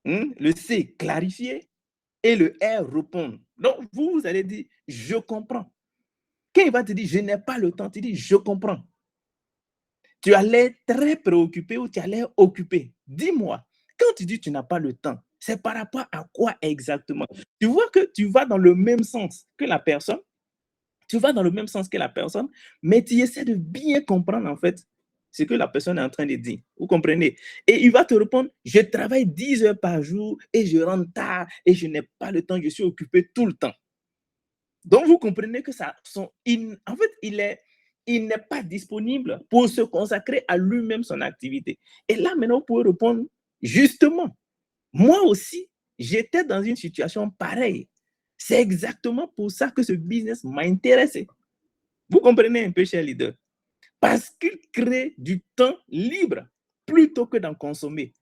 Le C, clarifier. Et le R, répondre. Donc, vous allez dire, je comprends. Quand il va te dire, je n'ai pas le temps, tu dis, je comprends. Tu as l'air très préoccupé ou tu as l'air occupé. Dis-moi, quand tu dis tu n'as pas le temps, c'est par rapport à quoi exactement? Tu vois que tu vas dans le même sens que la personne, mais tu essaies de bien comprendre en fait ce que la personne est en train de dire. Vous comprenez? Et il va te répondre, je travaille 10 heures par jour et je rentre tard et je n'ai pas le temps, je suis occupé tout le temps. Donc, vous comprenez que en fait, il n'est pas disponible pour se consacrer à lui-même son activité. Et là, maintenant, vous pouvez répondre, justement, moi aussi, j'étais dans une situation pareille. C'est exactement pour ça que ce business m'a intéressé. Vous comprenez un peu, cher leader? Parce qu'il crée du temps libre plutôt que d'en consommer.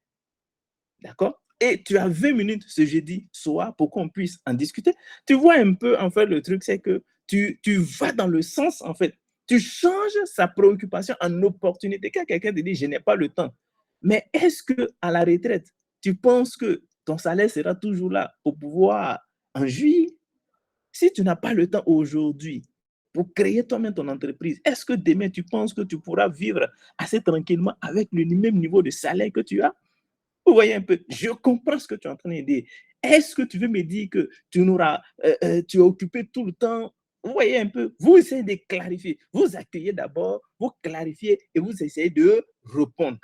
D'accord? Et tu as 20 minutes ce jeudi soir pour qu'on puisse en discuter. Tu vois un peu, en fait, le truc, c'est que tu vas dans le sens, en fait. Tu changes sa préoccupation en opportunité. Quand quelqu'un te dit, je n'ai pas le temps. Mais est-ce que à la retraite, tu penses que ton salaire sera toujours là pour pouvoir en jouir? Si tu n'as pas le temps aujourd'hui pour créer toi-même ton entreprise, est-ce que demain, tu penses que tu pourras vivre assez tranquillement avec le même niveau de salaire que tu as? Vous voyez un peu, je comprends ce que tu es en train de dire. Est-ce que tu veux me dire que tu es occupé tout le temps? Vous voyez un peu, vous essayez de clarifier. Vous accueillez d'abord, vous clarifiez et vous essayez de répondre.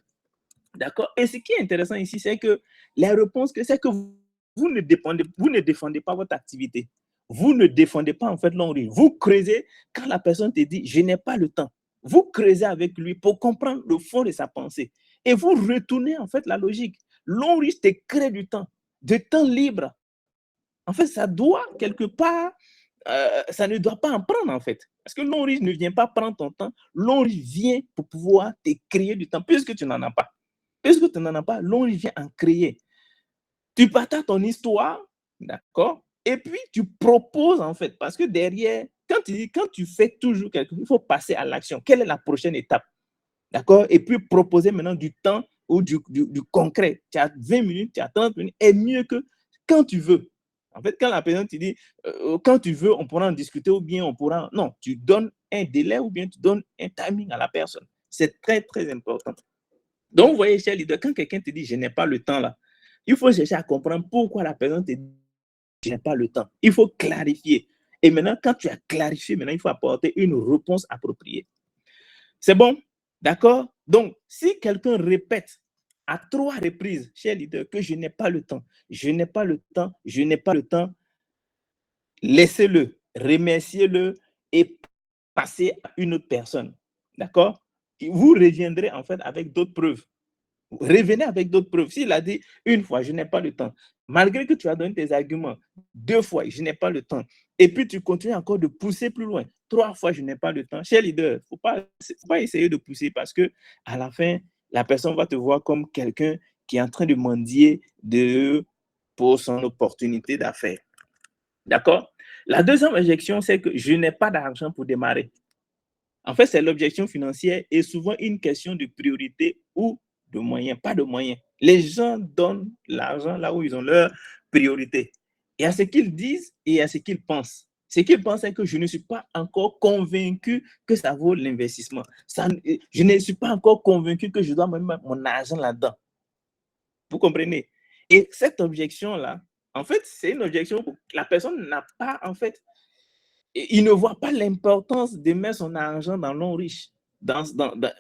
D'accord? Et ce qui est intéressant ici, c'est que les réponses, c'est que vous ne défendez pas votre activité. Vous ne défendez pas en fait l'envie. Vous creusez quand la personne te dit, je n'ai pas le temps. Vous creusez avec lui pour comprendre le fond de sa pensée. Et vous retournez en fait la logique. L'envie te crée du temps libre. En fait, ça doit quelque part, ça ne doit pas en prendre en fait. Parce que l'envie ne vient pas prendre ton temps. L'envie vient pour pouvoir te créer du temps puisque tu n'en as pas. Puisque tu n'en as pas, l'envie vient en créer. Tu partages ton histoire, d'accord? Et puis, tu proposes, en fait, parce que derrière, quand tu fais toujours quelque chose, il faut passer à l'action. Quelle est la prochaine étape? D'accord? Et puis, proposer maintenant du temps ou du concret. Tu as 20 minutes, tu as 30 minutes, et mieux que quand tu veux. En fait, quand la personne te dit, quand tu veux, on pourra en discuter ou bien on pourra. Non, tu donnes un délai ou bien tu donnes un timing à la personne. C'est très, très important. Donc, vous voyez, cher leader, quand quelqu'un te dit, je n'ai pas le temps là, il faut chercher à comprendre pourquoi la personne te dit, je n'ai pas le temps. Il faut clarifier. Et maintenant, quand tu as clarifié, maintenant, il faut apporter une réponse appropriée. C'est bon? D'accord? Donc, si quelqu'un répète à 3 reprises, cher leader, que je n'ai pas le temps, je n'ai pas le temps, je n'ai pas le temps, laissez-le, remerciez-le et passez à une autre personne. D'accord? Vous reviendrez en fait avec d'autres preuves. Revenez avec d'autres preuves. S'il a dit une fois, je n'ai pas le temps, malgré que tu as donné tes arguments, 2 fois, je n'ai pas le temps, et puis tu continues encore de pousser plus loin, 3 fois, je n'ai pas le temps. Cher leader, il ne faut pas essayer de pousser parce que à la fin, la personne va te voir comme quelqu'un qui est en train de mendier pour son opportunité d'affaires. D'accord? La deuxième objection, c'est que je n'ai pas d'argent pour démarrer. En fait, c'est l'objection financière et souvent une question de priorité ou de moyens, pas de moyens. Les gens donnent l'argent là où ils ont leur priorité. Et à ce qu'ils disent et à ce qu'ils pensent. Ce qu'ils pensent, c'est que je ne suis pas encore convaincu que ça vaut l'investissement. Je ne suis pas encore convaincu que je dois mettre mon argent là-dedans. Vous comprenez? Et cette objection-là, en fait, c'est une objection où la personne n'a pas, en fait, il ne voit pas l'importance de mettre son argent dans l'on riche,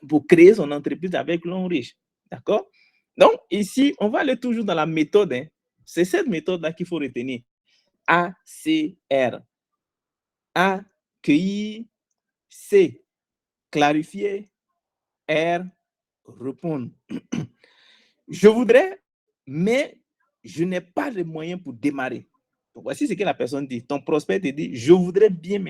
pour créer son entreprise avec l'on riche. D'accord? Donc, ici, on va aller toujours dans la méthode. Hein. C'est cette méthode-là qu'il faut retenir. ACR. Accueillir, C, clarifier, R, répondre. Je voudrais, mais je n'ai pas les moyens pour démarrer. Donc, voici ce que la personne dit. Ton prospect te dit, je voudrais bien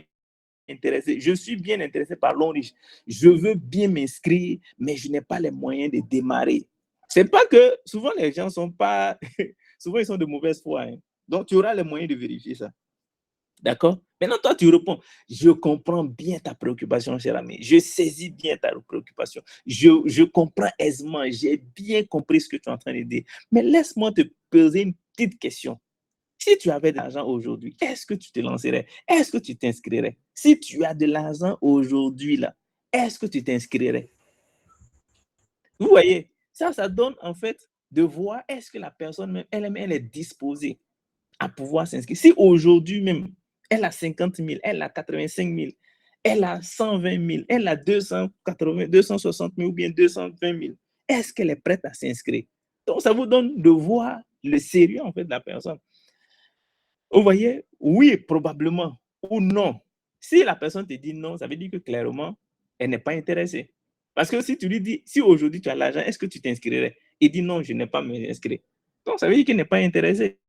intéressé. Je suis bien intéressé par l'ONG. Je veux bien m'inscrire, mais je n'ai pas les moyens de démarrer. C'est pas que souvent les gens sont pas, souvent ils sont de mauvaise foi. Hein. Donc tu auras les moyens de vérifier ça. D'accord? Maintenant, toi, tu réponds, je comprends bien ta préoccupation, cher ami. Je saisis bien ta préoccupation. Je comprends aisément. J'ai bien compris ce que tu es en train de dire. Mais laisse-moi te poser une petite question. Si tu avais de l'argent aujourd'hui, est-ce que tu te lancerais? Est-ce que tu t'inscrirais? Si tu as de l'argent aujourd'hui, là, est-ce que tu t'inscrirais? Vous voyez, ça donne en fait de voir est-ce que la personne même, elle-même, elle est disposée à pouvoir s'inscrire. Si aujourd'hui même, elle a 50 000, elle a 85 000, elle a 120 000, elle a 280, 260 000 ou bien 220 000, est-ce qu'elle est prête à s'inscrire? Donc, ça vous donne de voir le sérieux en fait de la personne. Vous voyez, oui, probablement, ou non. Si la personne te dit non, ça veut dire que clairement, elle n'est pas intéressée. Parce que si tu lui dis, si aujourd'hui tu as l'argent, est-ce que tu t'inscrirais? Il dit non, je n'ai pas m'inscrire. Donc, ça veut dire qu'il n'est pas intéressé.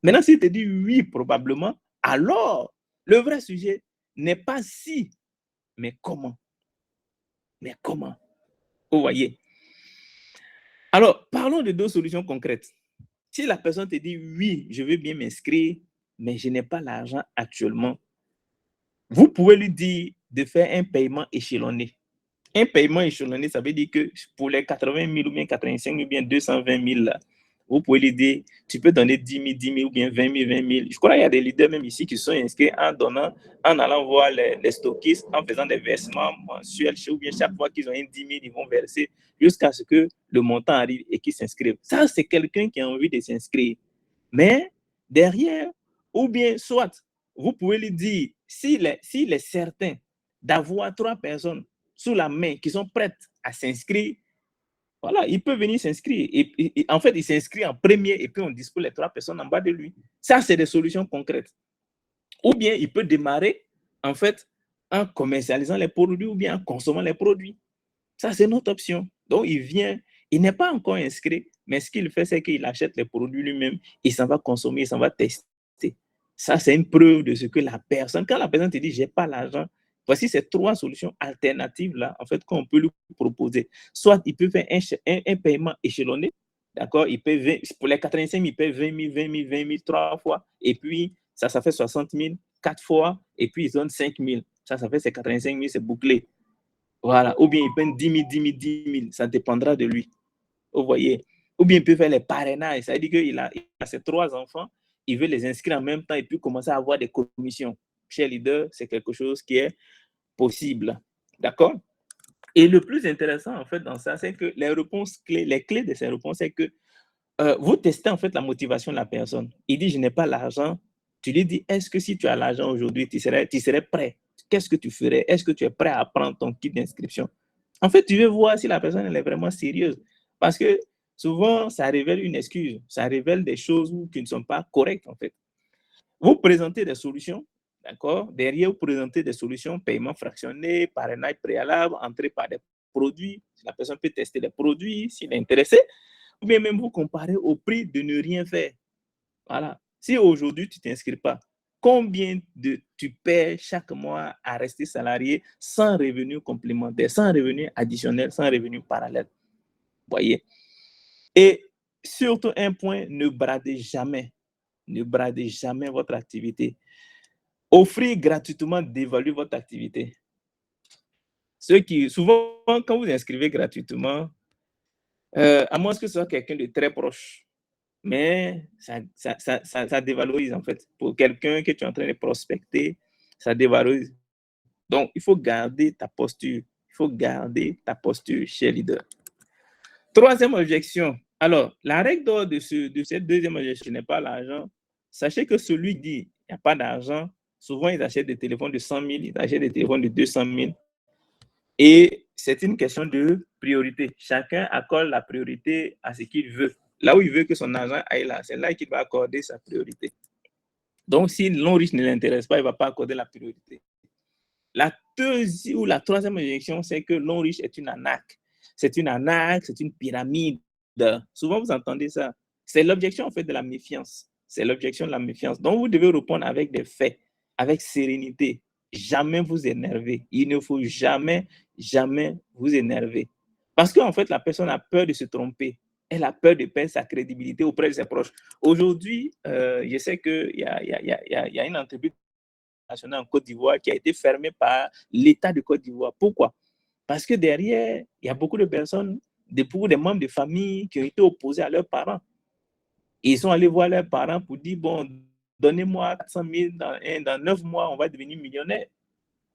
Maintenant, s'il te dit oui, probablement, alors le vrai sujet n'est pas si, mais comment. Mais comment? Vous voyez. Alors, parlons de deux solutions concrètes. Si la personne te dit oui, je veux bien m'inscrire, mais je n'ai pas l'argent actuellement, vous pouvez lui dire de faire un paiement échelonné. Un paiement échelonné, ça veut dire que pour les 80 000 ou bien 85 000 ou bien 220 000, là, vous pouvez lui dire, tu peux donner 10 000, 10 000 ou bien 20 000, 20 000. Je crois qu'il y a des leaders même ici qui sont inscrits en donnant, en allant voir les stockistes, en faisant des versements mensuels, ou bien chaque fois qu'ils ont un 10 000, ils vont verser jusqu'à ce que le montant arrive et qu'ils s'inscrivent. Ça, c'est quelqu'un qui a envie de s'inscrire. Mais derrière, ou bien soit, vous pouvez lui dire, s'il est certain d'avoir 3 personnes sous la main qui sont prêtes à s'inscrire, voilà, il peut venir s'inscrire. Et en fait, il s'inscrit en premier et puis on dispose les 3 personnes en bas de lui. Ça, c'est des solutions concrètes. Ou bien il peut démarrer, en fait, en commercialisant les produits ou bien en consommant les produits. Ça, c'est notre option. Donc, il vient, il n'est pas encore inscrit, mais ce qu'il fait, c'est qu'il achète les produits lui-même, il s'en va consommer, il s'en va tester. Ça, c'est une preuve de ce que la personne, quand la personne te dit, j'ai pas l'argent, voici ces 3 solutions alternatives-là, en fait, qu'on peut lui proposer. Soit il peut faire un paiement échelonné, d'accord? Il peut, pour les 85 000, il paie 20 000, 20 000, 20 000, 3 fois, et puis ça fait 60 000, 4 fois, et puis il donne 5 000. Ça fait ses 85 000, c'est bouclé. Voilà. Ou bien il paye 10 000, 10 000, 10 000. Ça dépendra de lui. Vous voyez. Ou bien il peut faire les parrainages. Ça veut dire qu'il a ses 3 enfants, il veut les inscrire en même temps et puis commencer à avoir des commissions. Chez Leader, c'est quelque chose qui est possible. D'accord? Et le plus intéressant, en fait, dans ça, c'est que les clés de ces réponses, c'est que vous testez, en fait, la motivation de la personne. Il dit, je n'ai pas l'argent. Tu lui dis, est-ce que si tu as l'argent aujourd'hui, tu serais prêt? Qu'est-ce que tu ferais? Est-ce que tu es prêt à prendre ton kit d'inscription? En fait, tu veux voir si la personne elle est vraiment sérieuse. Parce que souvent, ça révèle une excuse. Ça révèle des choses qui ne sont pas correctes, en fait. Vous présentez des solutions, d'accord? Derrière, vous présentez des solutions, paiement fractionné, parrainage préalable, entrée par des produits. La personne peut tester les produits s'il est intéressé. Ou bien même vous comparez au prix de ne rien faire. Voilà. Si aujourd'hui, tu ne t'inscris pas, combien tu paies chaque mois à rester salarié sans revenu complémentaire, sans revenu additionnel, sans revenu parallèle? Voyez. Et surtout un point, ne bradez jamais. Ne bradez jamais votre activité. Offrir gratuitement d'évaluer votre activité. Souvent, quand vous inscrivez gratuitement, à moins que ce soit quelqu'un de très proche, mais ça dévalorise en fait. Pour quelqu'un que tu es en train de prospecter, ça dévalorise. Donc, il faut garder ta posture. Il faut garder ta posture chez Leader. Troisième objection. Alors, la règle d'or de cette deuxième objection n'est pas l'argent. Sachez que celui qui dit il n'y a pas d'argent, souvent ils achètent des téléphones de 100 000, ils achètent des téléphones de 200 000. Et c'est une question de priorité. Chacun accorde la priorité à ce qu'il veut. Là où il veut que son argent aille là, c'est là qu'il va accorder sa priorité. Donc, si l'homme riche ne l'intéresse pas, il ne va pas accorder la priorité. La deuxième ou la troisième objection, c'est que l'homme riche est une arnaque. C'est une arnaque, c'est une pyramide. Souvent, vous entendez ça. C'est l'objection en fait de la méfiance. C'est l'objection de la méfiance. Donc, vous devez répondre avec des faits, avec sérénité. Jamais vous énerver. Il ne faut jamais, jamais vous énerver. Parce qu'en fait, la personne a peur de se tromper. Elle a peur de perdre sa crédibilité auprès de ses proches. Aujourd'hui, je sais qu'il y a une entreprise nationale en Côte d'Ivoire qui a été fermée par l'État de Côte d'Ivoire. Pourquoi? Parce que derrière, il y a beaucoup de personnes, beaucoup de membres de famille qui ont été opposés à leurs parents. Ils sont allés voir leurs parents pour dire, bon, donnez-moi 400 000 dans 9 mois, on va devenir millionnaire.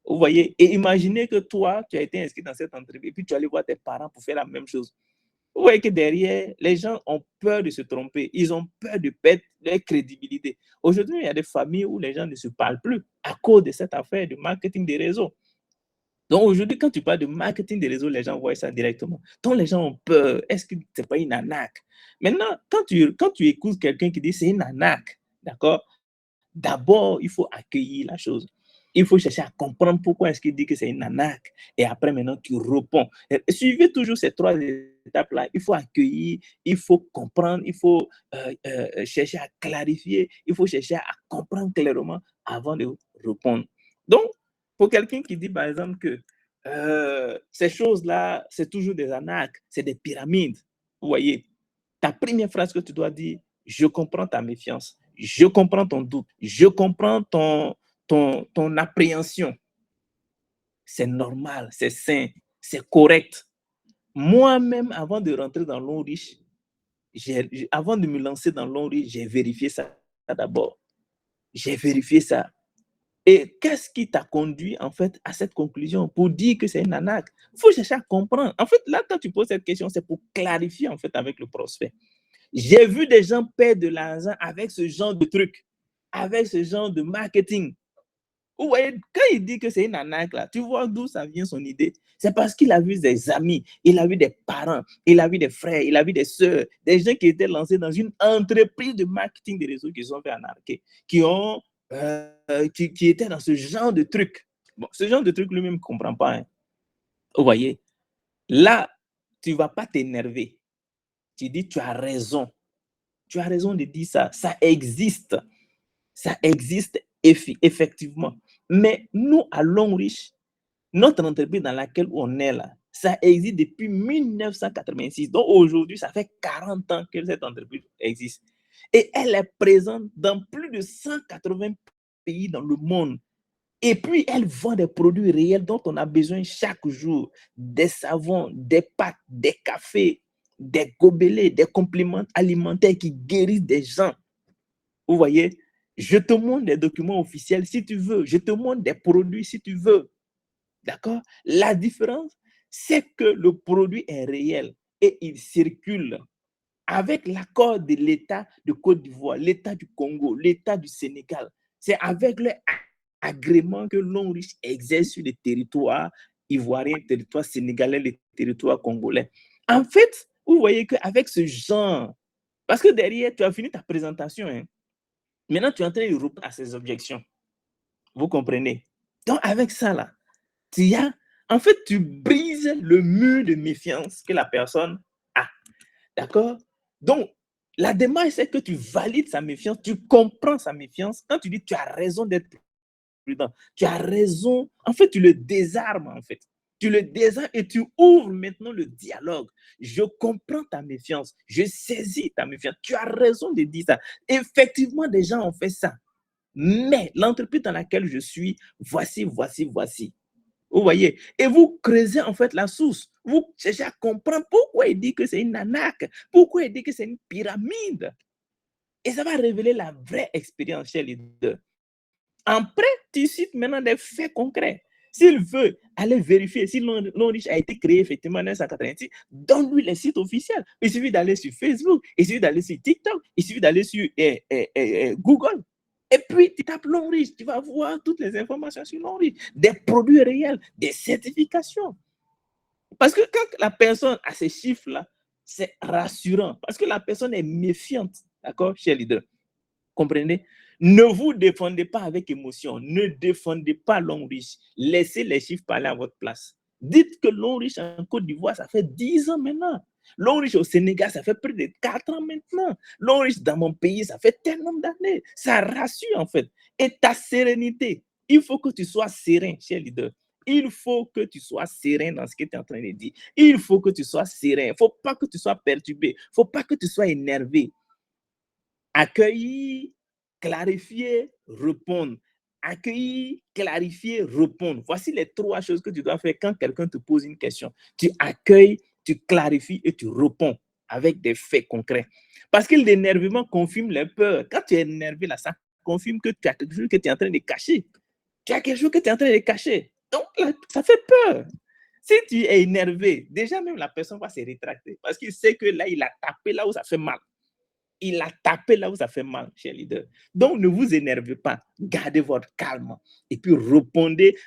Vous voyez? Et imaginez que toi, tu as été inscrit dans cette entreprise et puis tu allais voir tes parents pour faire la même chose. Vous voyez que derrière, les gens ont peur de se tromper. Ils ont peur de perdre leur crédibilité. Aujourd'hui, il y a des familles où les gens ne se parlent plus à cause de cette affaire de marketing des réseaux. Donc aujourd'hui, quand tu parles de marketing des réseaux, les gens voient ça directement. Donc les gens ont peur. Est-ce que ce n'est pas une arnaque? Maintenant, quand tu écoutes quelqu'un qui dit c'est une arnaque, d'accord? D'abord, il faut accueillir la chose. Il faut chercher à comprendre pourquoi est-ce qu'il dit que c'est une arnaque. Et après, maintenant, tu réponds. Suivez toujours ces 3 étapes-là. Il faut accueillir, il faut comprendre, il faut chercher à clarifier, il faut chercher à comprendre clairement avant de répondre. Donc, pour quelqu'un qui dit, par exemple, que ces choses-là, c'est toujours des arnaques, c'est des pyramides, vous voyez, ta première phrase que tu dois dire, je comprends ta méfiance, je comprends ton doute, je comprends ton appréhension. C'est normal, c'est sain, c'est correct. Moi-même, avant de rentrer dans l'eau riche, avant de me lancer dans l'eau riche, j'ai vérifié ça d'abord. J'ai vérifié ça. Et qu'est-ce qui t'a conduit, en fait, à cette conclusion pour dire que c'est une arnaque? Il faut chercher à comprendre. En fait, là, quand tu poses cette question, c'est pour clarifier, en fait, avec le prospect. J'ai vu des gens perdre de l'argent avec ce genre de truc, avec ce genre de marketing. Vous voyez, quand il dit que c'est une arnaque, là, tu vois d'où ça vient son idée? C'est parce qu'il a vu des amis, il a vu des parents, il a vu des frères, il a vu des sœurs, des gens qui étaient lancés dans une entreprise de marketing des réseaux qui se sont fait arnaquer, qui étaient dans ce genre de truc. Bon, ce genre de truc lui-même ne comprend pas. Hein. Vous voyez, là, tu ne vas pas t'énerver. Tu dis, tu as raison. Tu as raison de dire ça. Ça existe. Ça existe effectivement. Mais nous, à Longreach, notre entreprise dans laquelle on est là, ça existe depuis 1986. Donc aujourd'hui, ça fait 40 ans que cette entreprise existe. Et elle est présente dans plus de 180 pays dans le monde. Et puis, elle vend des produits réels dont on a besoin chaque jour. Des savons, des pâtes, des cafés, des gobelets, des compléments alimentaires qui guérissent des gens. Vous voyez, je te montre des documents officiels si tu veux. Je te montre des produits si tu veux. D'accord? La différence, c'est que le produit est réel et il circule avec l'accord de l'État de Côte d'Ivoire, l'État du Congo, l'État du Sénégal. C'est avec leur agrément que Longreach exerce sur les territoires ivoiriens, les territoires sénégalais, les territoires congolais. En fait, vous voyez qu'avec ce genre, parce que derrière, tu as fini ta présentation, hein, maintenant tu es en train de répondre à ces objections. Vous comprenez? Donc, avec ça, là, en fait, tu brises le mur de méfiance que la personne a. D'accord? Donc, la démarche, c'est que tu valides sa méfiance, tu comprends sa méfiance. Quand tu dis tu as raison d'être prudent, tu as raison, en fait, tu le désarmes, en fait. Tu le désarmes et tu ouvres maintenant le dialogue. Je comprends ta méfiance, je saisis ta méfiance. Tu as raison de dire ça. Effectivement, des gens ont fait ça. Mais l'entreprise dans laquelle je suis, voici. Vous voyez? Et vous creusez en fait la source. Vous cherchez à comprendre pourquoi il dit que c'est une arnaque, pourquoi il dit que c'est une pyramide. Et ça va révéler la vraie expérience chez les deux. Après, tu cites maintenant des faits concrets. S'il veut aller vérifier si Longreach a été créé effectivement en 1986, donne-lui les sites officiels. Il suffit d'aller sur Facebook, il suffit d'aller sur TikTok, il suffit d'aller sur Google. Et puis, tu tapes Longreach, tu vas voir toutes les informations sur Longreach, des produits réels, des certifications. Parce que quand la personne a ces chiffres-là, c'est rassurant. Parce que la personne est méfiante, d'accord, chez les deux. Comprenez? Ne vous défendez pas avec émotion. Ne défendez pas Longreach. Laissez les chiffres parler à votre place. Dites que Longreach en Côte d'Ivoire, ça fait 10 ans maintenant. Longreach au Sénégal, ça fait plus de 4 ans maintenant. Longreach dans mon pays, ça fait tellement d'années. Ça rassure en fait. Et ta sérénité, il faut que tu sois serein, cher leader. Il faut que tu sois serein dans ce que tu es en train de dire. Il faut que tu sois serein. Il ne faut pas que tu sois perturbé. Il ne faut pas que tu sois énervé. Accueillir, clarifier, répondre. Accueillir, clarifier, répondre. Voici les 3 choses que tu dois faire quand quelqu'un te pose une question. Tu accueilles, tu clarifies et tu réponds. avec des faits concrets. Parce que l'énervement confirme les peurs. Quand tu es énervé, là, ça confirme que tu as quelque chose que tu es en train de cacher. Tu as quelque chose que tu es en train de cacher. Donc, là, ça fait peur. Si tu es énervé, déjà même la personne va se rétracter parce qu'il sait que là, il a tapé là où ça fait mal. Il a tapé là où ça fait mal, cher leader. Donc, ne vous énervez pas. Gardez votre calme. Et puis, répondez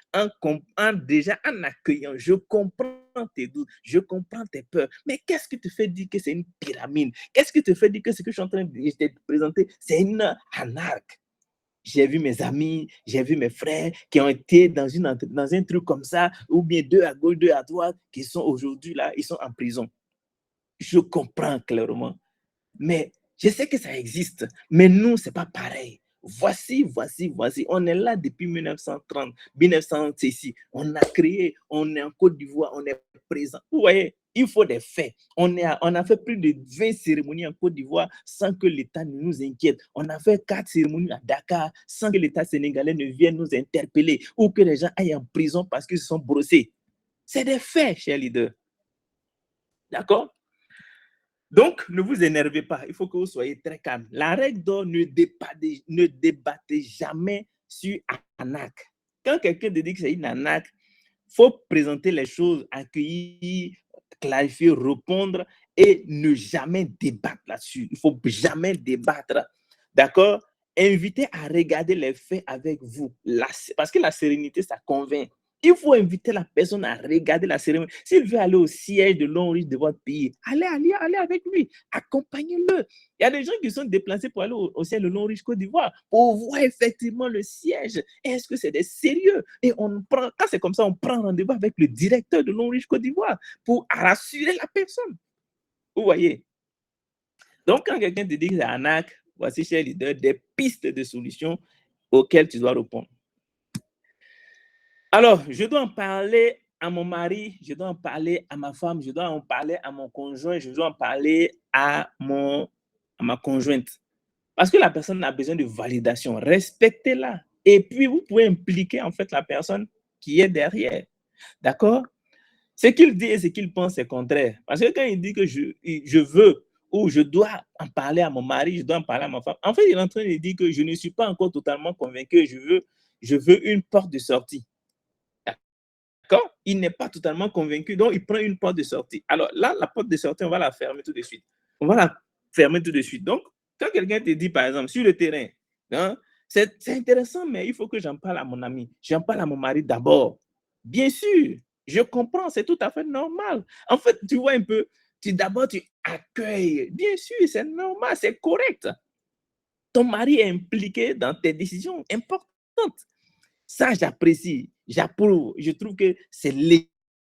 déjà en accueillant. Je comprends tes doutes. Je comprends tes peurs. Mais qu'est-ce qui te fait dire que c'est une pyramide? Qu'est-ce qui te fait dire que ce que je suis en train de te présenter, c'est une arnaque? J'ai vu mes amis, j'ai vu mes frères qui ont été dans un truc comme ça, ou bien deux à gauche, deux à droite, qui sont aujourd'hui là, ils sont en prison. Je comprends clairement. Mais je sais que ça existe. Mais nous, ce n'est pas pareil. Voici. On est là depuis 1930, 1900, ici. On a créé, on est en Côte d'Ivoire, on est présent. Vous voyez, il faut des faits. On a fait plus de 20 cérémonies en Côte d'Ivoire sans que l'État ne nous inquiète. On a fait 4 cérémonies à Dakar sans que l'État sénégalais ne vienne nous interpeller ou que les gens aillent en prison parce qu'ils se sont brossés. C'est des faits, chers leaders. D'accord? Donc, ne vous énervez pas. Il faut que vous soyez très calme. La règle d'or, ne débattez jamais sur arnaque. Quand quelqu'un te dit que c'est une arnaque, il faut présenter les choses, accueillir, clarifier, répondre et ne jamais débattre là-dessus. Il ne faut jamais débattre. D'accord? Invitez à regarder les faits avec vous. Parce que la sérénité, ça convainc. Il faut inviter la personne à regarder la cérémonie. S'il veut aller au siège de l'ONU de votre pays, allez avec lui, accompagnez-le. Il y a des gens qui sont déplacés pour aller au siège de l'ONU Côte d'Ivoire pour voir effectivement le siège. Est-ce que c'est des sérieux? Et quand c'est comme ça, on prend rendez-vous avec le directeur de l'ONU Côte d'Ivoire pour rassurer la personne. Vous voyez? Donc, quand quelqu'un te dit que c'est arnaque, voici, cher leader, des pistes de solutions auxquelles tu dois répondre. Alors, je dois en parler à mon mari, je dois en parler à ma femme, je dois en parler à mon conjoint, je dois en parler à ma conjointe. Parce que la personne a besoin de validation. Respectez-la. Et puis, vous pouvez impliquer en fait la personne qui est derrière. D'accord? Ce qu'il dit et ce qu'il pense, c'est contraire. Parce que quand il dit que je veux ou je dois en parler à mon mari, je dois en parler à ma femme, en fait, il est en train de dire que je ne suis pas encore totalement convaincu, je veux une porte de sortie. D'accord? Il n'est pas totalement convaincu, donc il prend une porte de sortie. Alors là, la porte de sortie, on va la fermer tout de suite. On va la fermer tout de suite. Donc, quand quelqu'un te dit, par exemple, sur le terrain, hein, c'est intéressant, mais il faut que j'en parle à mon ami, j'en parle à mon mari d'abord. Bien sûr, je comprends, c'est tout à fait normal. En fait, tu vois un peu, d'abord, tu accueilles. Bien sûr, c'est normal, c'est correct. Ton mari est impliqué dans tes décisions importantes. Ça, j'apprécie, j'approuve, je trouve que c'est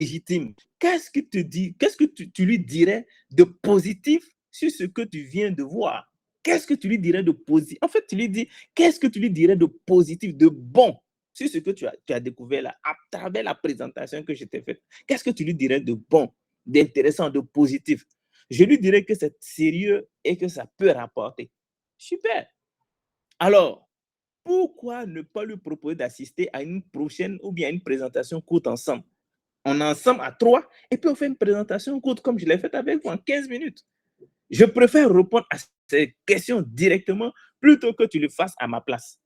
légitime. Qu'est-ce que tu lui dirais de positif sur ce que tu viens de voir? Qu'est-ce que tu lui dirais de positif? En fait, tu lui dis, qu'est-ce que tu lui dirais de positif, de bon sur ce que tu as découvert là, à travers la présentation que je t'ai faite? Qu'est-ce que tu lui dirais de bon, d'intéressant, de positif? Je lui dirais que c'est sérieux et que ça peut rapporter. Super. Alors, pourquoi ne pas lui proposer d'assister à une prochaine ou bien à une présentation courte ensemble? On est ensemble à 3 et puis on fait une présentation courte comme je l'ai faite avec vous en 15 minutes. Je préfère répondre à ces questions directement plutôt que tu le fasses à ma place.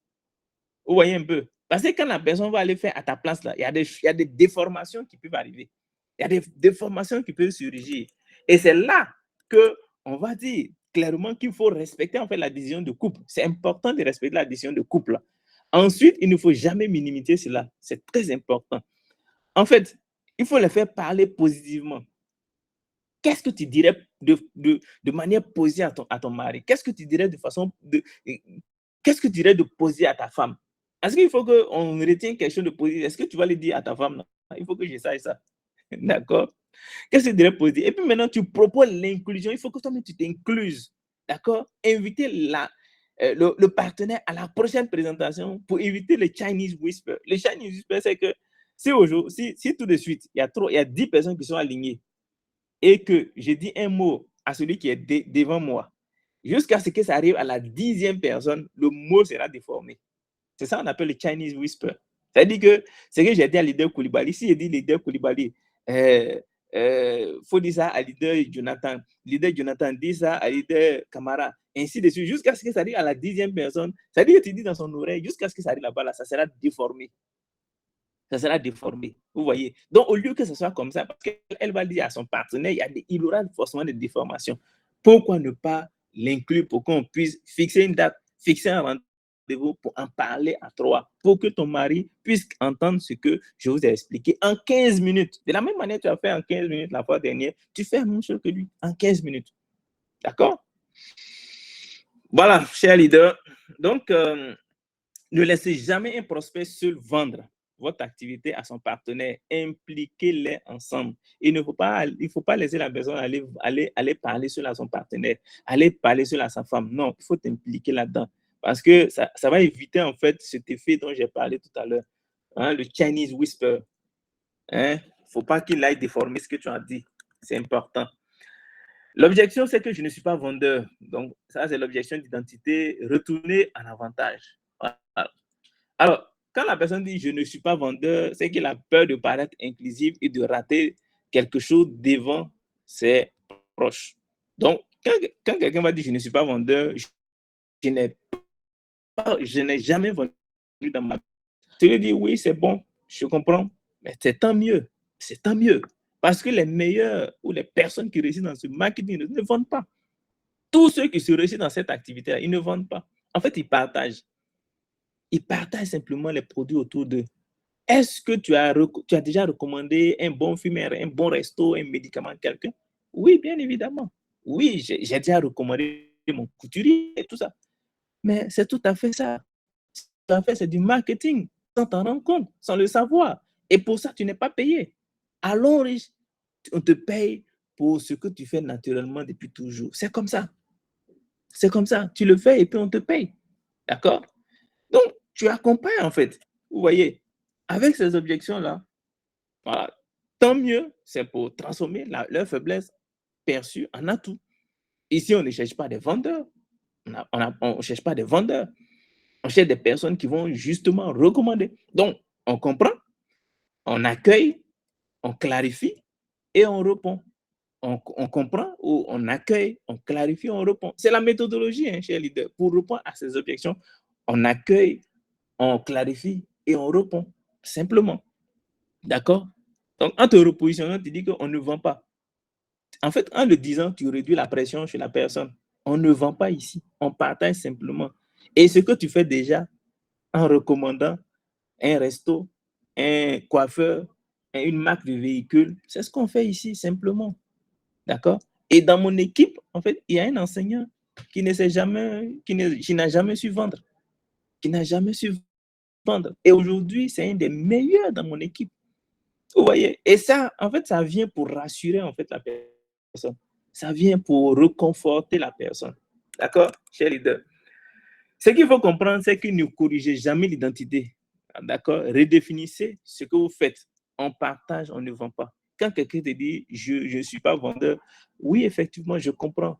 Vous voyez un peu? Parce que quand la personne va aller faire à ta place, là, il y a des déformations qui peuvent arriver. Il y a des déformations qui peuvent surgir. Et c'est là qu'on va dire clairement qu'il faut respecter en fait la décision de couple. C'est important de respecter la décision de couple. Ensuite, il ne faut jamais minimiser cela. C'est très important. En fait, il faut les faire parler positivement. Qu'est-ce que tu dirais de manière positive à ton mari? Qu'est-ce que tu dirais qu'est-ce que tu dirais de positif à ta femme? Est-ce qu'il faut qu'on retienne quelque chose de positif? Est-ce que tu vas le dire à ta femme? Non? Il faut que je sache ça. D'accord? Qu'est-ce que tu dirais positif? Et puis maintenant, tu proposes l'inclusion. Il faut que toi-même, tu t'incluses. D'accord? Inviter le partenaire à la prochaine présentation pour éviter le Chinese whisper. Le Chinese whisper, c'est que si tout de suite, il y a 10 personnes qui sont alignées et que je dis un mot à celui qui est devant moi, jusqu'à ce que ça arrive à la 10e personne, le mot sera déformé. C'est ça qu'on appelle le Chinese whisper. C'est-à-dire que c'est que j'ai dit à leader Koulibaly, si je dis leader Koulibaly, faut dire ça à leader Jonathan. Leader Jonathan dit ça à leader Camara. Ainsi de suite, jusqu'à ce que ça arrive à la 10e personne. Ça dit que tu dis dans son oreille, jusqu'à ce que ça arrive là-bas, là, ça sera déformé. Ça sera déformé. Vous voyez? Donc, au lieu que ce soit comme ça, parce qu'elle va dire à son partenaire, il aura forcément des déformations. Pourquoi ne pas l'inclure pour qu'on puisse fixer une date, fixer un rendez-vous pour en parler à 3, pour que ton mari puisse entendre ce que je vous ai expliqué en 15 minutes. De la même manière que tu as fait en 15 minutes la fois dernière, tu fais la même chose que lui en 15 minutes. D'accord? Voilà, cher leader. Donc, ne laissez jamais un prospect seul vendre votre activité à son partenaire. Impliquez-les ensemble. Il ne faut pas laisser la personne aller parler seul à son partenaire, aller parler seul à sa femme. Non, il faut t'impliquer là-dedans. Parce que ça va éviter en fait cet effet dont j'ai parlé tout à l'heure. Hein, le Chinese whisper. Il ne faut pas qu'il aille déformer ce que tu as dit. C'est important. L'objection, c'est que je ne suis pas vendeur. Donc, ça, c'est l'objection d'identité retournée en avantage. Voilà. Alors, quand la personne dit je ne suis pas vendeur, c'est qu'il a peur de paraître inclusif et de rater quelque chose devant ses proches. Donc, quand quelqu'un va dire je ne suis pas vendeur, je n'ai jamais vendu dans ma vie. Tu lui dis oui, c'est bon, je comprends, mais c'est tant mieux. C'est tant mieux. Parce que les meilleurs ou les personnes qui réussissent dans ce marketing ne vendent pas. Tous ceux qui se réussissent dans cette activité-là, ils ne vendent pas. En fait, ils partagent. Ils partagent simplement les produits autour d'eux. Est-ce que tu as déjà recommandé un bon fumier, un bon resto, un médicament à quelqu'un? Oui, bien évidemment. Oui, j'ai déjà recommandé mon couturier et tout ça. Mais c'est tout à fait ça. Tout à fait, c'est du marketing, sans t'en rendre compte, sans le savoir. Et pour ça, tu n'es pas payé. Alors, on te paye pour ce que tu fais naturellement depuis toujours. C'est comme ça. C'est comme ça. Tu le fais et puis on te paye. D'accord? Donc, tu accompagnes en fait. Vous voyez, avec ces objections-là, voilà, tant mieux, c'est pour transformer leur faiblesse perçue en atout. Ici, on ne cherche pas des vendeurs. On ne cherche pas des vendeurs. On cherche des personnes qui vont justement recommander. Donc, on comprend, on accueille, on clarifie et on répond. On comprend ou on accueille, on clarifie, on répond. C'est la méthodologie, hein, cher leader. Pour répondre à ces objections, on accueille, on clarifie et on répond. Simplement. D'accord? Donc, en te repositionnant, tu dis qu'on ne vend pas. En fait, en le disant, tu réduis la pression chez la personne. On ne vend pas ici. On partage simplement. Et ce que tu fais déjà en recommandant un resto, un coiffeur, une marque de véhicule, c'est ce qu'on fait ici simplement. D'accord? Et dans mon équipe, en fait, il y a un enseignant qui n'a jamais su vendre. Qui n'a jamais su vendre. Et aujourd'hui, c'est un des meilleurs dans mon équipe. Vous voyez? Et ça, en fait, ça vient pour rassurer en fait la personne. Ça vient pour reconforter la personne. D'accord, cher leader? Ce qu'il faut comprendre, c'est que ne corrigez jamais l'identité. D'accord? Redéfinissez ce que vous faites. On partage, on ne vend pas. Quand quelqu'un te dit je ne suis pas vendeur, oui, effectivement, je comprends.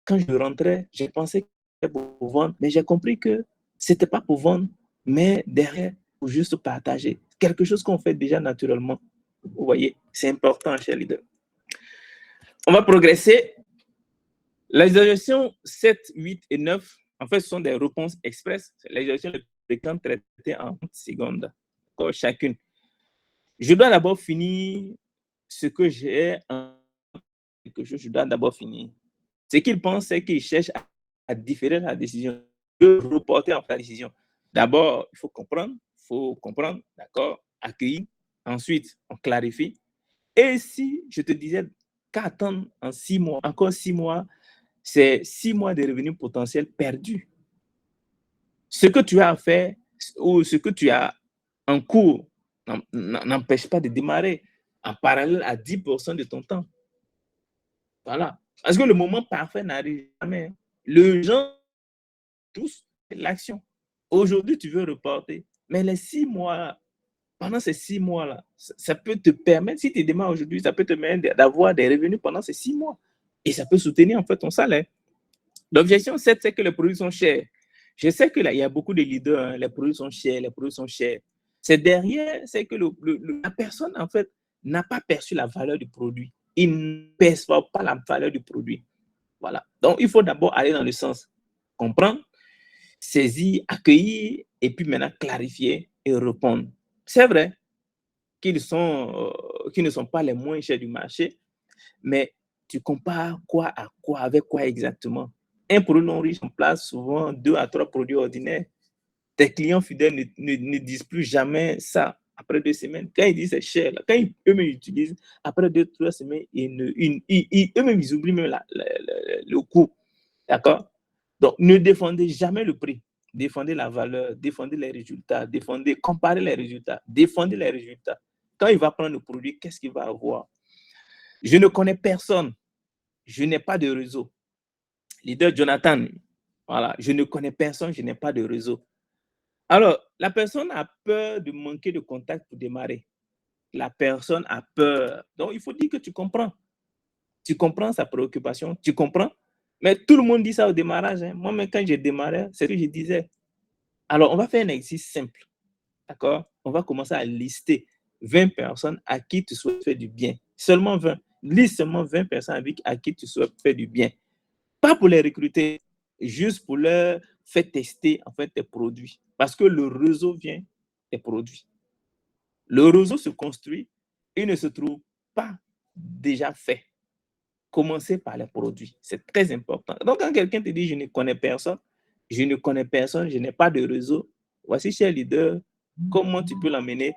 Quand je rentrais, je pensais que c'était pour vendre, mais j'ai compris que ce n'était pas pour vendre, mais derrière, pour juste partager. Quelque chose qu'on fait déjà naturellement. Vous voyez, c'est important, cher leader. On va progresser. Les exercices 7, 8 et 9, en fait, ce sont des réponses express. C'est l'exercice le fréquent traité en 30 secondes. Chacune. Je dois d'abord finir ce que j'ai en quelque chose. Je dois d'abord finir. Ce qu'il pense, c'est qu'il cherche à différer la décision, de reporter en fait la décision. D'abord, il faut comprendre, d'accord, accueillir. Ensuite, on clarifie. Et si je te disais qu'attendre en 6 mois, encore 6 mois, c'est 6 mois de revenus potentiels perdus. Ce que tu as à faire ou ce que tu as en cours n'empêche pas de démarrer en parallèle à 10% de ton temps. Voilà. Parce que le moment parfait n'arrive jamais. Le gens, tous, c'est l'action. Aujourd'hui, tu veux reporter, mais les 6 mois, pendant ces 6 mois-là, ça peut te permettre, si tu démarres aujourd'hui, ça peut te permettre d'avoir des revenus pendant ces 6 mois. Et ça peut soutenir en fait ton salaire. L'objection 7, c'est que les produits sont chers. Je sais que là, il y a beaucoup de leaders, hein, les produits sont chers, les produits sont chers. C'est derrière, c'est que la personne, en fait, n'a pas perçu la valeur du produit. Il ne perçoit pas la valeur du produit. Voilà. Donc, il faut d'abord aller dans le sens comprendre, saisir, accueillir, et puis maintenant clarifier et répondre. C'est vrai qu'ils ne sont pas les moins chers du marché, mais tu compares quoi à quoi, avec quoi exactement? Un produit non riche remplace souvent 2 à 3 produits ordinaires. Tes clients fidèles ne disent plus jamais ça après 2 semaines. Quand ils disent c'est cher, là, quand eux-mêmes utilisent, après 2-3 semaines, eux-mêmes ils oublient même le coût. D'accord? Donc, ne défendez jamais le prix. Défendez la valeur, défendez les résultats, comparez les résultats, défendez les résultats. Quand il va prendre le produit, qu'est-ce qu'il va avoir? Je ne connais personne. Je n'ai pas de réseau. Leader Jonathan, voilà, je ne connais personne, je n'ai pas de réseau. Alors, la personne a peur de manquer de contact pour démarrer. La personne a peur. Donc, il faut dire que tu comprends. Tu comprends sa préoccupation, tu comprends. Mais tout le monde dit ça au démarrage. Hein. Moi, même quand j'ai démarré, c'est ce que je disais. Alors, on va faire un exercice simple. D'accord? On va commencer à lister 20 personnes à qui tu souhaites faire du bien. Seulement 20. Liste seulement 20 personnes à qui tu souhaites faire du bien. Pas pour les recruter, juste pour leur faire tester en fait tes produits. Parce que le réseau vient des produits. Le réseau se construit et ne se trouve pas déjà fait. Commencez par les produits. C'est très important. Donc, quand quelqu'un te dit je ne connais personne, je n'ai pas de réseau, voici, cher leader, comment tu peux l'amener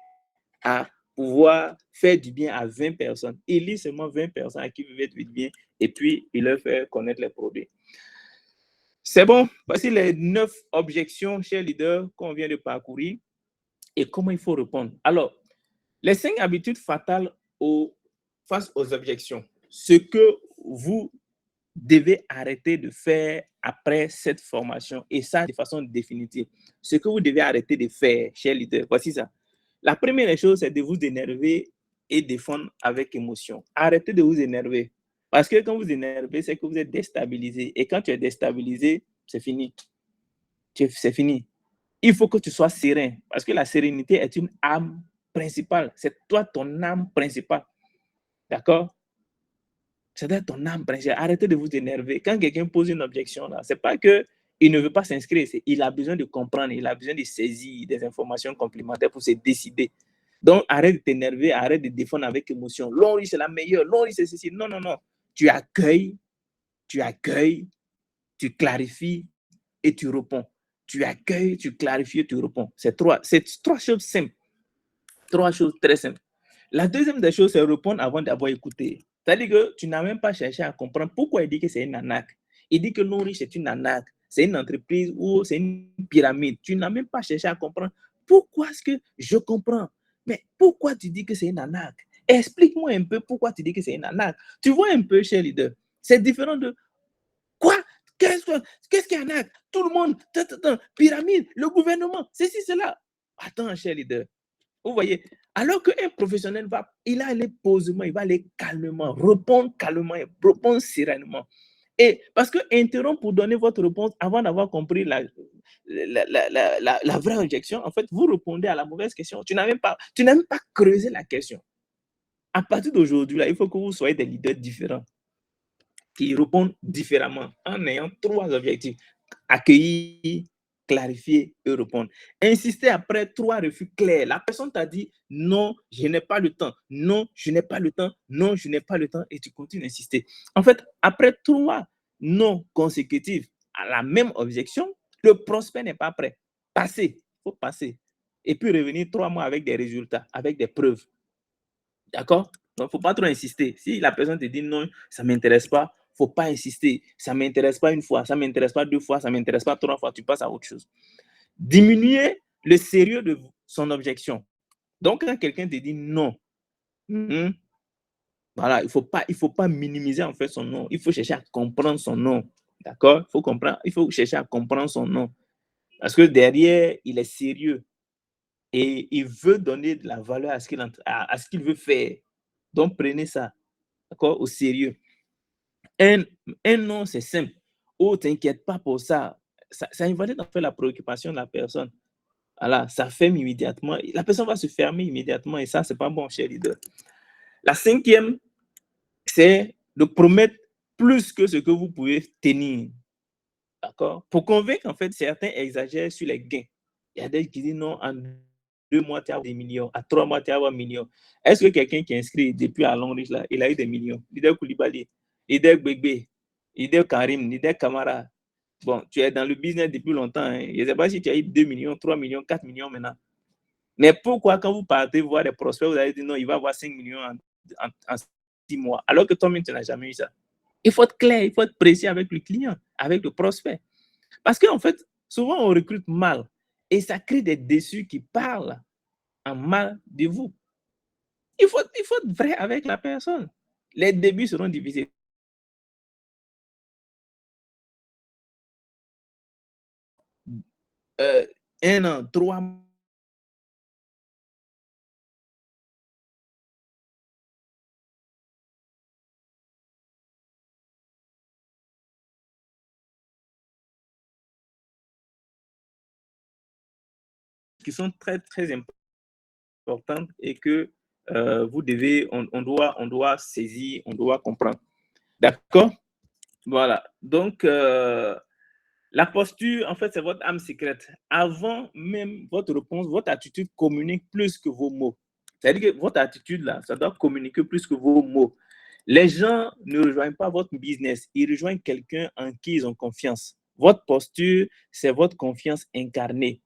à pouvoir faire du bien à 20 personnes. Il lit seulement 20 personnes à qui veut faire du bien et puis il leur fait connaître les produits. C'est bon, voici les 9 objections, cher leader, qu'on vient de parcourir et comment il faut répondre. Alors, les 5 habitudes fatales face aux objections. Ce que vous devez arrêter de faire après cette formation et ça de façon définitive. Ce que vous devez arrêter de faire, cher leader, voici ça. La première chose, c'est de vous énerver et défendre avec émotion. Arrêtez de vous énerver. Parce que quand vous énervez, c'est que vous êtes déstabilisé. Et quand tu es déstabilisé, c'est fini. C'est fini. Il faut que tu sois serein. Parce que la sérénité est une âme principale. C'est toi, ton âme principale. D'accord? C'est ton âme principale. Arrêtez de vous énerver. Quand quelqu'un pose une objection, là, c'est pas que il ne veut pas s'inscrire. Il a besoin de comprendre. Il a besoin de saisir des informations complémentaires pour se décider. Donc, arrête de t'énerver, arrête de défendre avec émotion. L'on c'est la meilleure, l'on c'est ceci. Non, non, non. Tu accueilles, tu clarifies et tu réponds. Tu accueilles, tu clarifies et tu réponds. C'est trois choses simples. 3 choses très simples. La deuxième des choses, c'est répondre avant d'avoir écouté. C'est-à-dire que tu n'as même pas cherché à comprendre pourquoi il dit que c'est une arnaque. Il dit que non riche c'est une arnaque. C'est une entreprise ou c'est une pyramide. Tu n'as même pas cherché à comprendre pourquoi est-ce que je comprends. Mais pourquoi tu dis que c'est une arnaque? Explique-moi un peu pourquoi tu dis que c'est une arnaque. Tu vois un peu, cher leader, c'est différent de quoi? Qu'est-ce qu'il y a une arnaque? Tout le monde, pyramide, le gouvernement, ceci, cela. Attends, cher leader. Vous voyez, alors qu'un professionnel il va aller posément, il va aller calmement, répondre sereinement. Et parce que interrompre pour donner votre réponse avant d'avoir compris la vraie objection, en fait, vous répondez à la mauvaise question. Tu n'as même pas creusé la question. À partir d'aujourd'hui, là, il faut que vous soyez des leaders différents qui répondent différemment en ayant 3 objectifs. Accueillir, clarifier et répondre. Insister après 3 refus clairs. La personne t'a dit non, je n'ai pas le temps. Non, je n'ai pas le temps. Non, je n'ai pas le temps. Et tu continues d'insister. En fait, après 3 non consécutifs à la même objection, le prospect n'est pas prêt. Passer, il faut passer. Et puis revenir 3 mois avec des résultats, avec des preuves. D'accord? Donc, il ne faut pas trop insister. Si la personne te dit non, ça ne m'intéresse pas, il ne faut pas insister. Ça ne m'intéresse pas une fois, ça ne m'intéresse pas 2 fois, ça ne m'intéresse pas 3 fois, tu passes à autre chose. Diminuer le sérieux de son objection. Donc, quand quelqu'un te dit non, voilà, il faut pas minimiser en fait son non. Il faut chercher à comprendre son non. D'accord? Il faut chercher à comprendre son non. Parce que derrière, il est sérieux et il veut donner de la valeur à ce qu'il veut faire. Donc, prenez ça, d'accord, au sérieux. Un non, c'est simple. Oh, t'inquiète pas pour ça. Ça invalide en fait la préoccupation de la personne. Voilà, ça ferme immédiatement. La personne va se fermer immédiatement et ça, c'est pas bon, cher leader. La cinquième, c'est de promettre plus que ce que vous pouvez tenir. D'accord? Pour convaincre, en fait, certains exagèrent sur les gains. Il y a des qui disent non, en 2 mois, tu as des millions, à 3 mois, tu as un million. Est-ce que quelqu'un qui est inscrit depuis à Longreach, là, il a eu des millions? Leader Koulibaly, leader Gbegbe, leader Karim, leader Kamara. Bon, tu es dans le business depuis longtemps. Hein. Je ne sais pas si tu as eu 2 millions, 3 millions, 4 millions maintenant. Mais pourquoi, quand vous partez voir des prospects, vous allez dire non, il va avoir 5 millions en 6 mois, alors que toi-même, tu n'as jamais eu ça? Il faut être clair, il faut être précis avec le client, avec le prospect. Parce qu'en fait, souvent, on recrute mal et ça crée des déçus qui parlent en mal de vous. Il faut être vrai avec la personne. Les débuts seront difficiles. Euh, 1 an, 3 mois, qui sont très, très importantes et que vous devez, on doit saisir, on doit comprendre. D'accord? Voilà. Donc, la posture, en fait, c'est votre âme secrète. Avant même votre réponse, votre attitude communique plus que vos mots. C'est-à-dire que votre attitude, là, ça doit communiquer plus que vos mots. Les gens ne rejoignent pas votre business, ils rejoignent quelqu'un en qui ils ont confiance. Votre posture, c'est votre confiance incarnée.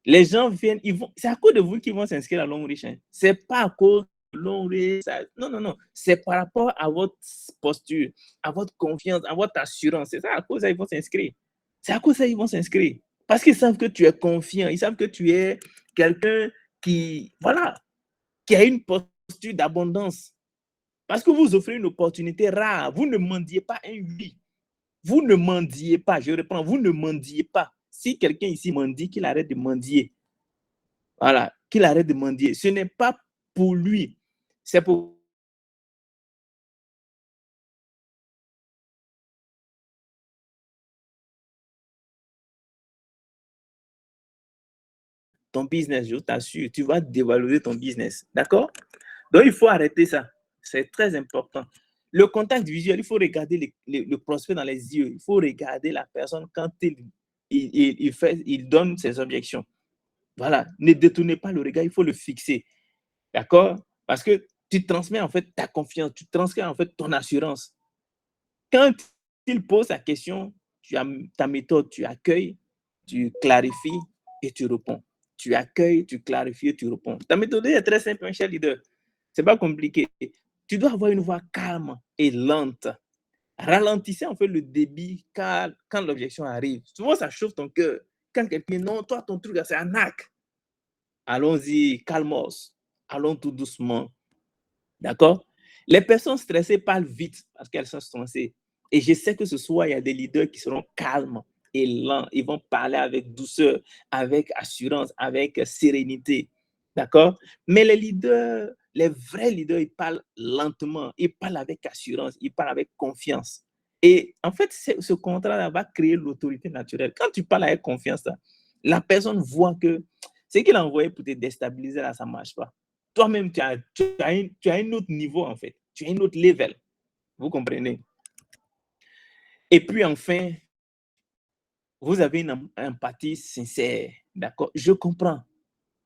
Les gens viennent, c'est à cause de vous qu'ils vont s'inscrire à Longreach. Hein. C'est pas à cause de Longreach. Non, non, non. C'est par rapport à votre posture, à votre confiance, à votre assurance. C'est ça à cause de ça qu'ils vont s'inscrire. C'est à cause de ça qu'ils vont s'inscrire. Parce qu'ils savent que tu es confiant. Ils savent que tu es quelqu'un qui, voilà, qui a une posture d'abondance. Parce que vous offrez une opportunité rare. Vous ne mendiez pas un oui. Vous ne mendiez pas. Je reprends, vous ne mendiez pas. Si quelqu'un ici mendie, qu'il arrête de mendier. Voilà, qu'il arrête de mendier. Ce n'est pas pour lui. C'est pour ton business, je t'assure. Tu vas dévaloriser ton business. D'accord? Donc, il faut arrêter ça. C'est très important. Le contact visuel, il faut regarder le prospect dans les yeux. Il faut regarder la personne quand il donne ses objections. Voilà. Ne détournez pas le regard, il faut le fixer. D'accord? Parce que tu transmets en fait ta confiance, tu transmets en fait ton assurance. Quand il pose sa question, tu as ta méthode, tu accueilles, tu clarifies et tu réponds. Tu accueilles, tu clarifies et tu réponds. Ta méthode est très simple, mon cher leader. Ce n'est pas compliqué. Tu dois avoir une voix calme et lente. Ralentissez en fait le débit quand l'objection arrive. Souvent, ça chauffe ton cœur. Quand quelqu'un dit non, toi, ton truc, c'est un arnaque. Allons-y, calmos. Allons tout doucement. D'accord? Les personnes stressées parlent vite parce qu'elles sont stressées. Et je sais que ce soir, il y a des leaders qui seront calmes et lents. Ils vont parler avec douceur, avec assurance, avec sérénité. D'accord? Mais les leaders, les vrais leaders, ils parlent lentement, ils parlent avec assurance, ils parlent avec confiance. Et en fait, ce contrat-là va créer l'autorité naturelle. Quand tu parles avec confiance, là, la personne voit que ce qu'il a envoyé pour te déstabiliser, là, ça ne marche pas. Toi-même, tu as un autre niveau, en fait. Tu as un autre level. Vous comprenez? Et puis, enfin, vous avez une empathie sincère. D'accord? Je comprends.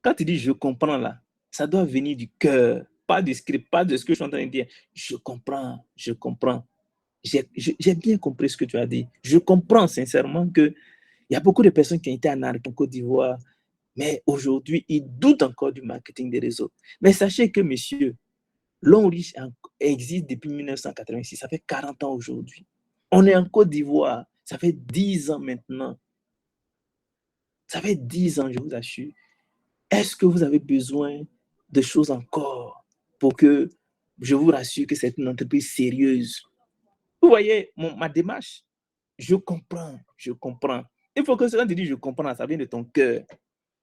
Quand tu dis je comprends, là, ça doit venir du cœur, pas du script, pas de ce que je suis en train de dire. Je comprends, je comprends. J'ai bien compris ce que tu as dit. Je comprends sincèrement qu'il y a beaucoup de personnes qui ont été en Côte d'Ivoire, mais aujourd'hui, ils doutent encore du marketing des réseaux. Mais sachez que, monsieur, Longreach existe depuis 1986. Ça fait 40 ans aujourd'hui. On est en Côte d'Ivoire. Ça fait 10 ans maintenant. Ça fait 10 ans, je vous assure. Est-ce que vous avez besoin de choses encore pour que je vous rassure que c'est une entreprise sérieuse? Vous voyez ma démarche? Je comprends, je comprends. Il faut que quand tu dis je comprends, ça vient de ton cœur.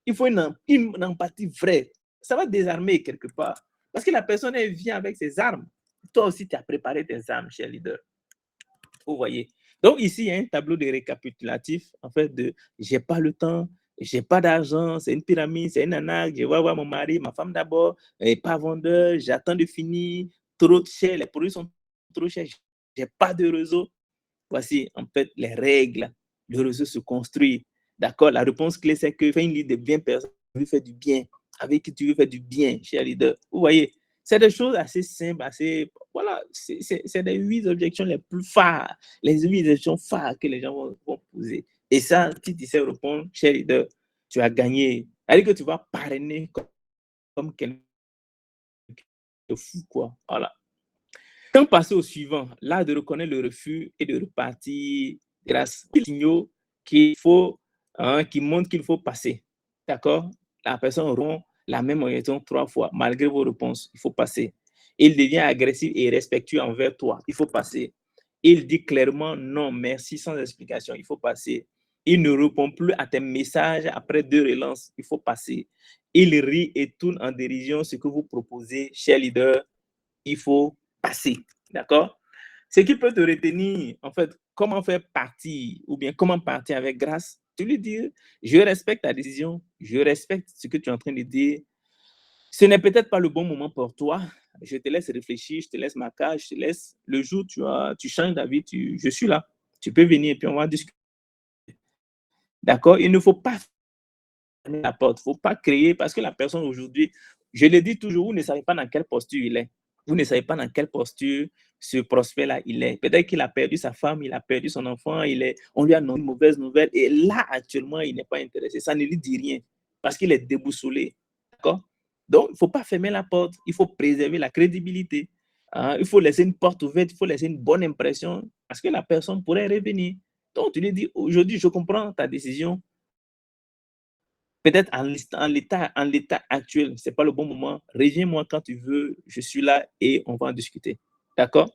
Il faut une empathie vraie. Ça va désarmer quelque part. Parce que la personne, elle vient avec ses armes. Toi aussi, tu as préparé tes armes, cher leader. Vous voyez. Donc ici, il y a un tableau de récapitulatif, en fait, de j'ai pas le temps, j'ai pas d'argent, c'est une pyramide, c'est une arnaque, je vais voir mon mari, ma femme d'abord, et pas vendeur, j'attends de finir, trop cher, les produits sont trop chers, j'ai pas de réseau. Voici en fait les règles. Le réseau se construit. D'accord? La réponse clé, c'est que fais une liste de bien personnes qui veulent faire du bien, avec qui tu veux faire du bien, cher leader. Vous voyez, c'est des choses assez simples, assez. Voilà, c'est les 8 objections les plus phares, les 8 objections phares que les gens vont poser. Et ça, si tu sais répondre, cher leader, tu as gagné. C'est-à-dire que tu vas parrainer comme quelqu'un de fou, quoi. Voilà. Quand passer au suivant, l'art de reconnaître le refus et de repartir grâce aux signaux qu'il faut, qui montrent qu'il faut passer. D'accord? La personne aura la même orientation 3 fois, malgré vos réponses. Il faut passer. Il devient agressif et respectueux envers toi. Il faut passer. Il dit clairement non, merci, sans explication. Il faut passer. Il ne répond plus à tes messages après 2 relances. Il faut passer. Il rit et tourne en dérision ce que vous proposez, cher leader. Il faut passer. D'accord? Ce qui peut te retenir, en fait, comment faire partie ou bien comment partir avec grâce, tu lui dis, je respecte ta décision, je respecte ce que tu es en train de dire. Ce n'est peut-être pas le bon moment pour toi. Je te laisse réfléchir, je te laisse ma cage, je te laisse le jour où tu changes d'avis, je suis là. Tu peux venir et puis on va discuter. D'accord? Il ne faut pas fermer la porte, il ne faut pas créer parce que la personne aujourd'hui, je le dis toujours, vous ne savez pas dans quelle posture il est. Vous ne savez pas dans quelle posture ce prospect-là il est. Peut-être qu'il a perdu sa femme, il a perdu son enfant, on lui a donné une mauvaise nouvelle et là, actuellement, il n'est pas intéressé. Ça ne lui dit rien parce qu'il est déboussolé. D'accord? Donc, il ne faut pas fermer la porte, il faut préserver la crédibilité. Il faut laisser une porte ouverte, il faut laisser une bonne impression parce que la personne pourrait revenir. Donc, tu lui dis, aujourd'hui, je comprends ta décision, peut-être en l'état actuel, ce n'est pas le bon moment. Reviens-moi quand tu veux, je suis là et on va en discuter. D'accord?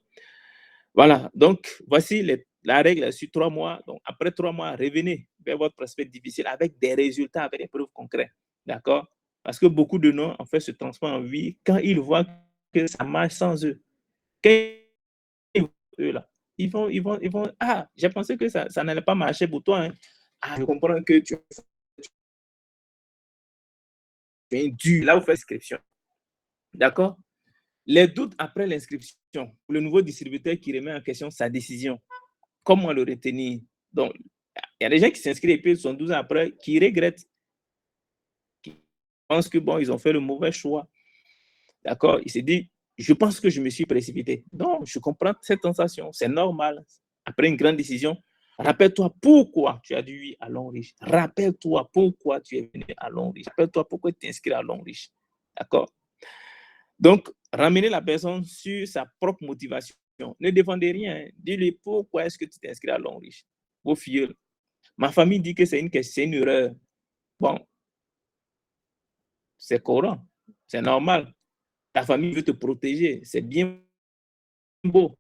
Voilà, donc voici la règle sur 3 mois. Donc, après 3 mois, revenez vers votre prospect difficile avec des résultats, avec des preuves concrètes. D'accord? Parce que beaucoup de noms, en fait, se transforment en oui quand ils voient que ça marche sans eux. Quand ils voient eux, là, ils vont, ah, j'ai pensé que ça n'allait pas marcher pour toi. Hein. Ah, je comprends que tu es dur. Là, vous faites inscription. D'accord? Les doutes après l'inscription, le nouveau distributeur qui remet en question sa décision, comment le retenir? Donc, il y a des gens qui s'inscrivent et puis 12 ans après, qui regrettent, qui pensent que bon, ils ont fait le mauvais choix. D'accord? Il s'est dit, je pense que je me suis précipité. Non, je comprends cette sensation, c'est normal. Après une grande décision, rappelle-toi pourquoi tu as dit oui à Long-Riche. Rappelle-toi pourquoi tu es venu à Long-Riche. Rappelle-toi pourquoi tu t'es inscrit à Long-Riche. D'accord? Donc, ramener la personne sur sa propre motivation. Ne défendez rien. Dis-lui pourquoi est-ce que tu t'es inscrit à Long-Riche. Vos filles. Ma famille dit que c'est une erreur. Bon, c'est courant. C'est normal. Ta famille veut te protéger. C'est bien beau.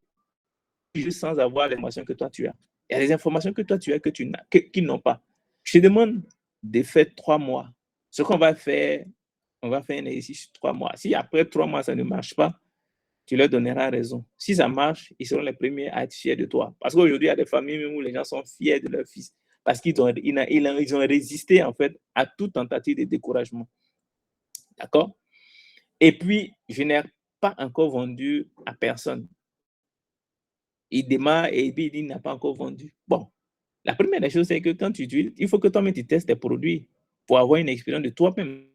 Juste sans avoir les informations que toi tu as. Il y a des informations que toi tu as qu'ils n'ont pas. Je te demande de faire 3 mois. Ce qu'on va faire, on va faire un exercice 3 mois. Si après 3 mois, ça ne marche pas, tu leur donneras raison. Si ça marche, ils seront les premiers à être fiers de toi. Parce qu'aujourd'hui, il y a des familles même où les gens sont fiers de leur fils. Parce qu'ils ont résisté en fait à toute tentative de découragement. D'accord? Et puis, je n'ai pas encore vendu à personne. Il démarre et puis il dit, il n'a pas encore vendu. Bon, la première des choses, c'est que quand tu utilises, il faut que toi-même tu testes tes produits pour avoir une expérience de toi-même.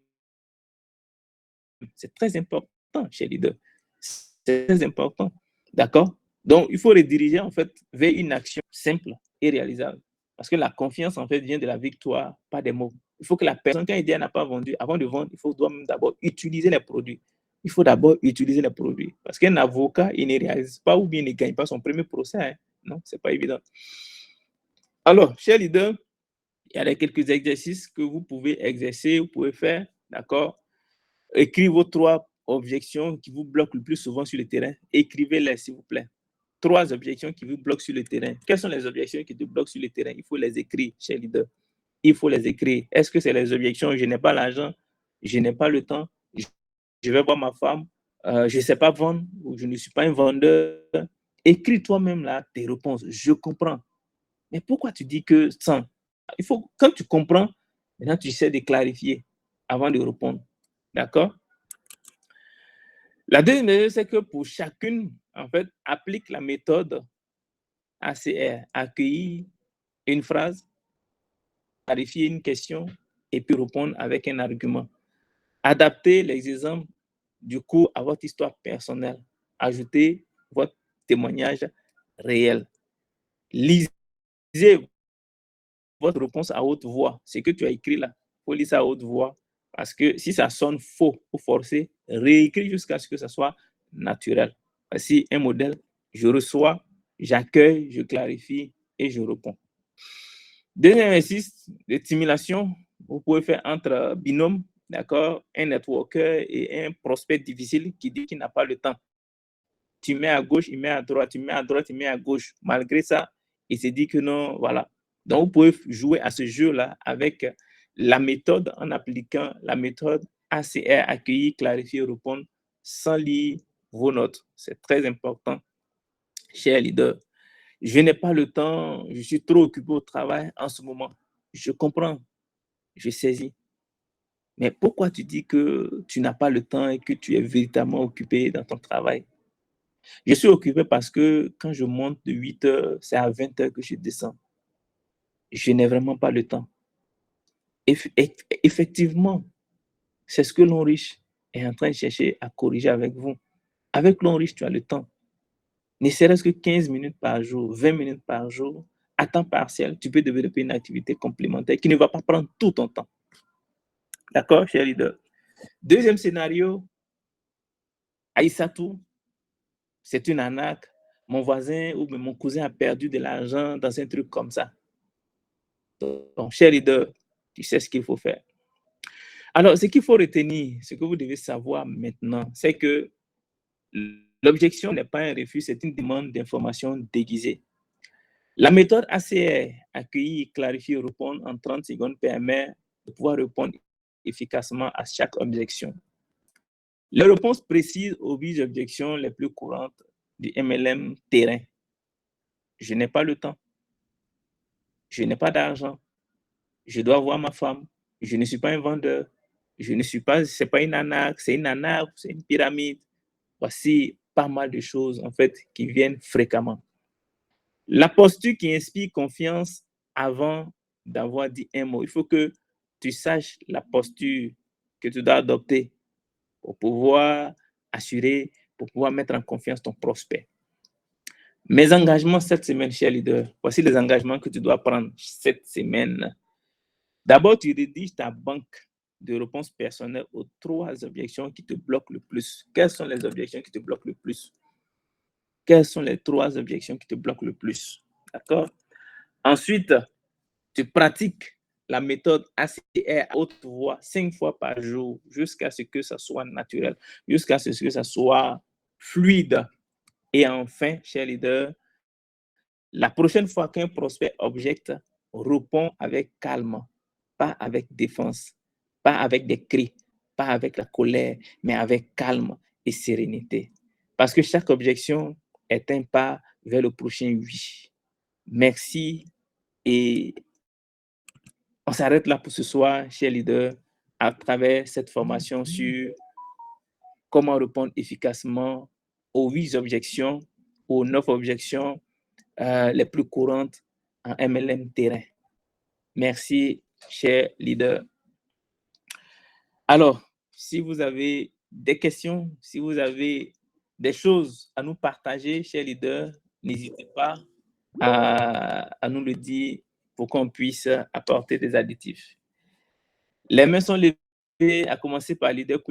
C'est très important chez leader. C'est très important. D'accord? Donc, il faut rediriger en fait vers une action simple et réalisable. Parce que la confiance, en fait, vient de la victoire, pas des mots. Il faut que la personne, quand il dit qu'elle n'a pas vendu, avant de vendre, il faut d'abord utiliser les produits. Il faut d'abord utiliser les produits. Parce qu'un avocat, il ne réalise pas ou bien il ne gagne pas son premier procès. Hein. Non, ce n'est pas évident. Alors, cher leader, il y a quelques exercices que vous pouvez exercer, vous pouvez faire. D'accord? Écrivez vos 3 objections qui vous bloquent le plus souvent sur le terrain. Écrivez-les, s'il vous plaît. 3 objections qui vous bloquent sur le terrain. Quelles sont les objections qui te bloquent sur le terrain? Il faut les écrire, cher leader. Il faut les écrire. Est-ce que c'est les objections? Je n'ai pas l'argent, je n'ai pas le temps, je vais voir ma femme, je ne sais pas vendre, ou je ne suis pas un vendeur. Écris toi-même là tes réponses. Je comprends. Mais pourquoi tu dis que sans? Il faut, quand tu comprends, Maintenant, tu essaies de clarifier avant de répondre. D'accord? La deuxième mesure, c'est que pour chacune, en fait, applique la méthode ACR, accueillir une phrase, clarifier une question et puis répondre avec un argument. Adaptez les exemples du cours à votre histoire personnelle. Ajoutez votre témoignage réel. Lisez votre réponse à haute voix. Ce que tu as écrit là, il faut lire ça à haute voix. Parce que si ça sonne faux ou forcé, réécris jusqu'à ce que ça soit naturel. Voici un modèle. Je reçois, j'accueille, je clarifie et je réponds. Deuxième exercice de simulation, vous pouvez faire entre binômes, d'accord, un networker et un prospect difficile qui dit qu'il n'a pas le temps. Tu mets à gauche, il met à droite, tu mets à droite, il met à gauche. Malgré ça, il se dit que non, voilà. Donc, vous pouvez jouer à ce jeu-là avec la méthode, en appliquant la méthode ACR, accueillir, clarifier, répondre, sans lire vos notes. C'est très important, cher leader. Je n'ai pas le temps, je suis trop occupé au travail en ce moment. Je comprends, je saisis. Mais pourquoi tu dis que tu n'as pas le temps et que tu es véritablement occupé dans ton travail? Je suis occupé parce que quand je monte de 8 heures, c'est à 20 heures que je descends. Je n'ai vraiment pas le temps. Effectivement, c'est ce que l'Onriche est en train de chercher à corriger avec vous. Avec l'Onriche, tu as le temps. Ne serait-ce que 15 minutes par jour, 20 minutes par jour, à temps partiel, tu peux développer une activité complémentaire qui ne va pas prendre tout ton temps. D'accord, cher leader? Deuxième scénario, Aïssatou, c'est une arnaque. Mon voisin ou mon cousin a perdu de l'argent dans un truc comme ça. Donc, cher leader, tu sais ce qu'il faut faire. Alors, ce qu'il faut retenir, ce que vous devez savoir maintenant, c'est que l'objection n'est pas un refus, c'est une demande d'information déguisée. La méthode ACR, accueillir, clarifier, répondre en 30 secondes, permet de pouvoir répondre efficacement à chaque objection. Les réponses précises aux 8 objections les plus courantes du MLM terrain. Je n'ai pas le temps. Je n'ai pas d'argent. Je dois voir ma femme. Je ne suis pas un vendeur. Je ne suis pas, c'est pas une arnaque, c'est une pyramide. Voici pas mal de choses, en fait, qui viennent fréquemment. La posture qui inspire confiance avant d'avoir dit un mot. Il faut que tu saches la posture que tu dois adopter pour pouvoir assurer, pour pouvoir mettre en confiance ton prospect. Mes engagements cette semaine, cher leader, voici les engagements que tu dois prendre cette semaine. D'abord, tu rédiges ta banque de réponses personnelles aux 3 objections qui te bloquent le plus. Quelles sont les objections qui te bloquent le plus? Quelles sont les 3 objections qui te bloquent le plus? D'accord? Ensuite, tu pratiques la méthode ACR à haute voix 5 fois par jour jusqu'à ce que ça soit naturel, jusqu'à ce que ça soit fluide. Et enfin, cher leader, la prochaine fois qu'un prospect objecte, réponds avec calme, pas avec défense, pas avec des cris, pas avec la colère, mais avec calme et sérénité. Parce que chaque objection est un pas vers le prochain oui. Merci et on s'arrête là pour ce soir, cher leader, à travers cette formation sur comment répondre efficacement aux 8 objections, aux 9 objections les plus courantes en MLM terrain. Merci, cher leader. Alors, si vous avez des questions, si vous avez des choses à nous partager, cher leader, n'hésitez pas à nous le dire pour qu'on puisse apporter des additifs. Les mains sont levées, à commencer par leader